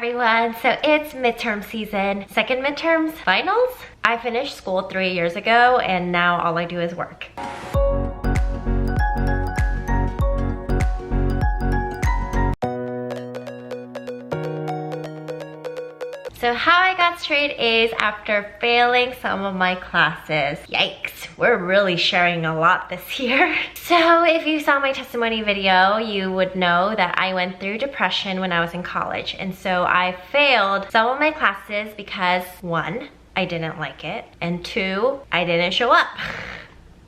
everyone. So it's midterm season, second midterms, finals. I finished school 3 years ago and now all I do is work. So how I got straight A's after failing some of my classes. Yikes, we're really sharing a lot this year. So if you saw my testimony video, you would know that I went through depression when I was in college. And so I failed some of my classes because 1, I didn't like it, and 2, I didn't show up.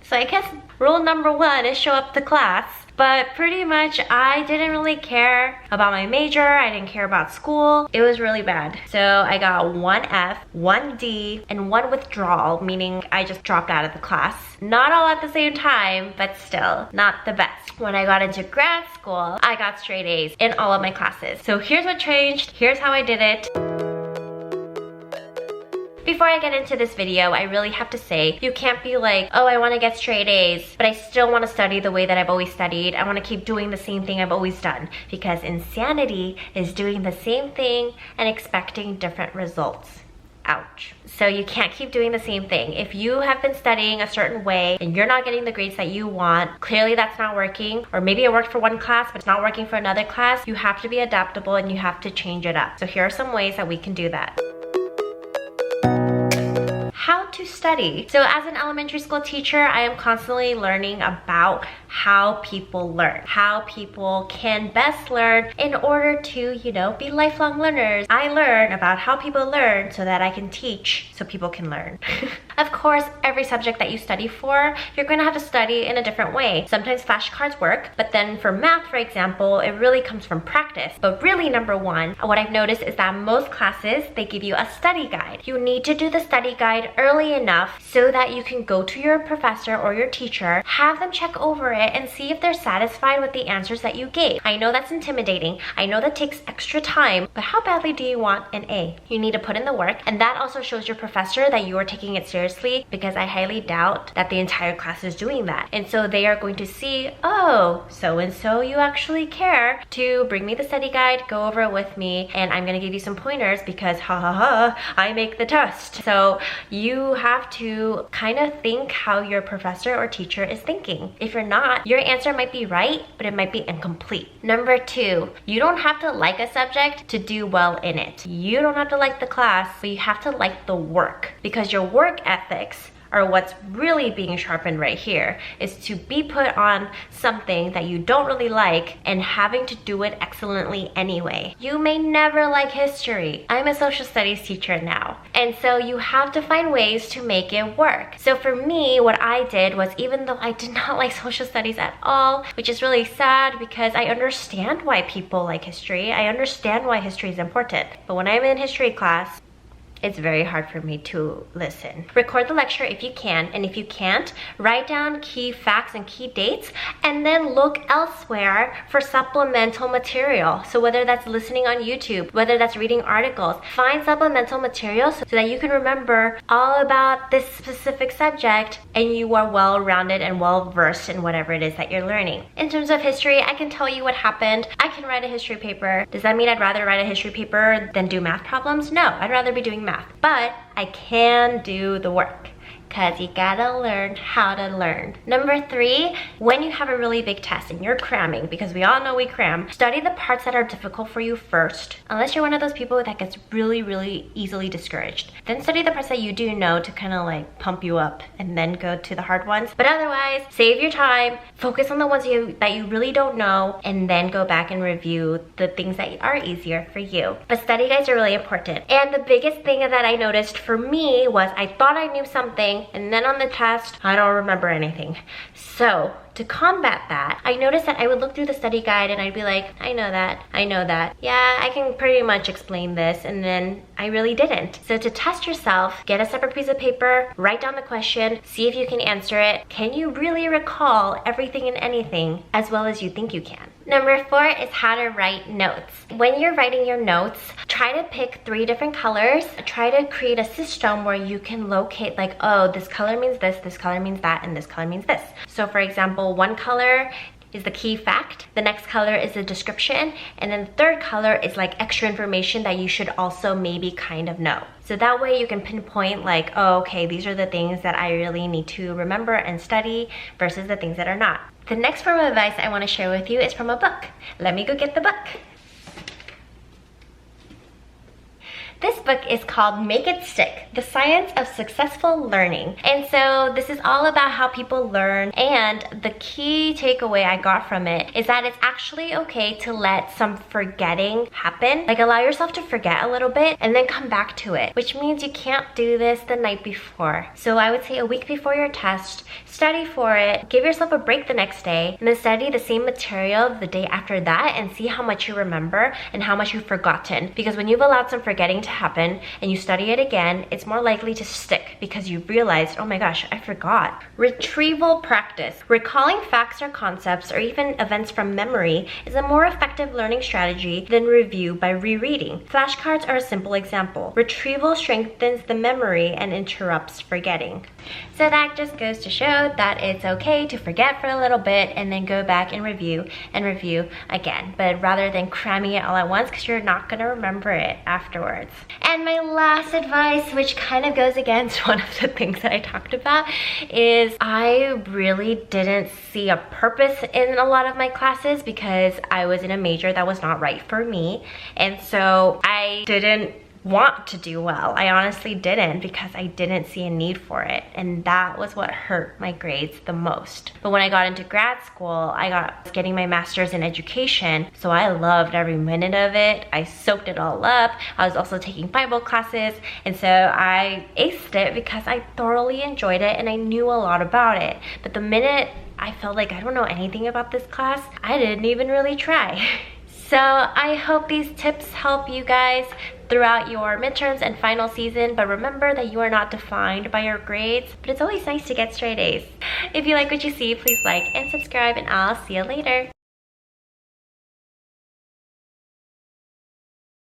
So I guess rule number 1 is show up to class. But pretty much I didn't really care about my major, I didn't care about school. It was really bad. So I got 1 F, 1 D, and 1 withdrawal, meaning I just dropped out of the class. Not all at the same time, but still not the best. When I got into grad school, I got straight A's in all of my classes. So here's what changed, here's how I did it. Before I get into this video, I really have to say, you can't be like, oh, I want to get straight A's, but I still want to study the way that I've always studied. I want to keep doing the same thing I've always done. Because insanity is doing the same thing and expecting different results. Ouch. So you can't keep doing the same thing. If you have been studying a certain way and you're not getting the grades that you want, clearly that's not working. Or maybe it worked for one class, but it's not working for another class. You have to be adaptable and you have to change it up. So here are some ways that we can do that. How to study. So as an elementary school teacher, I am constantly learning about how people learn, how people can best learn in order to, be lifelong learners. I learn about how people learn so that I can teach so people can learn. Of course, every subject that you study for, you're going to have to study in a different way. Sometimes flashcards work, but then for math, for example, it really comes from practice. But really, number 1, what I've noticed is that most classes, they give you a study guide. You need to do the study guide early enough so that you can go to your professor or your teacher, have them check over it and see if they're satisfied with the answers that you gave. I know that's intimidating. I know that takes extra time, but how badly do you want an A? You need to put in the work, and that also shows your professor that you are taking it seriously, because I highly doubt that the entire class is doing that. And so they are going to see, oh, so-and-so, you actually care to bring me the study guide, go over it with me, and I'm gonna give you some pointers because I make the test. So you have to kind of think how your professor or teacher is thinking. If you're not, your answer might be right, but it might be incomplete. Number 2, you don't have to like a subject to do well in it. You don't have to like the class, but you have to like the work, because your work ethics or what's really being sharpened right here is to be put on something that you don't really like and having to do it excellently anyway. You may never like history. I'm a social studies teacher now, and so you have to find ways to make it work. So for me, what I did was, even though I did not like social studies at all, which is really sad because I understand why people like history, I understand why history is important, but when I'm in history class, it's very hard for me to listen. Record the lecture if you can, and if you can't, write down key facts and key dates, and then look elsewhere for supplemental material. So whether that's listening on YouTube, whether that's reading articles, find supplemental material so that you can remember all about this specific subject and you are well-rounded and well-versed in whatever it is that you're learning. In terms of history, I can tell you what happened. I can write a history paper. Does that mean I'd rather write a history paper than do math problems? No, I'd rather be doing math. But I can do the work, because you gotta learn how to learn. Number 3, when you have a really big test and you're cramming, because we all know we cram, study the parts that are difficult for you first. Unless you're one of those people that gets really easily discouraged. Then study the parts that you do know to kind of like pump you up, and then go to the hard ones. But otherwise, save your time, focus on the ones that you really don't know, and then go back and review the things that are easier for you. But study guides are really important. And the biggest thing that I noticed for me was I thought I knew something, and then on the test, I don't remember anything. So to combat that, I noticed that I would look through the study guide and I'd be like, I know that. Yeah, I can pretty much explain this, and then I really didn't. So to test yourself, get a separate piece of paper, write down the question, see if you can answer it. Can you really recall everything and anything as well as you think you can? Number 4 is how to write notes. When you're writing your notes, try to pick 3 different colors. Try to create a system where you can locate like, oh, this color means this color means that, and this color means this. So for example, one color is the key fact. The next color is the description. And then the third color is like extra information that you should also maybe kind of know. So that way you can pinpoint like, oh, okay, these are the things that I really need to remember and study versus the things that are not. The next form of advice I want to share with you is from a book. Let me go get the book. This book is called Make It Stick, The Science of Successful Learning. And so this is all about how people learn, and the key takeaway I got from it is that it's actually okay to let some forgetting happen. Like allow yourself to forget a little bit and then come back to it, which means you can't do this the night before. So I would say a week before your test, study for it, give yourself a break the next day, and then study the same material the day after that and see how much you remember and how much you've forgotten. Because when you've allowed some forgetting to happen and you study it again, it's more likely to stick because you realized, oh my gosh, I forgot. Retrieval practice. Recalling facts or concepts or even events from memory is a more effective learning strategy than review by rereading. Flashcards are a simple example. Retrieval strengthens the memory and interrupts forgetting. So that just goes to show that it's okay to forget for a little bit and then go back and review again, but rather than cramming it all at once because you're not going to remember it afterwards. And my last advice, which kind of goes against one of the things that I talked about, is I really didn't see a purpose in a lot of my classes because I was in a major that was not right for me. And so I didn't want to do well. I honestly didn't because I didn't see a need for it, and that was what hurt my grades the most. But when I got into grad school, I was getting my master's in education, so I loved every minute of it. I soaked it all up. I was also taking Bible classes, and so I aced it because I thoroughly enjoyed it and I knew a lot about it. But the minute I felt like I don't know anything about this class, I didn't even really try. So I hope these tips help you guys throughout your midterms and final season, but remember that you are not defined by your grades, but it's always nice to get straight A's. If you like what you see, please like and subscribe, and I'll see you later.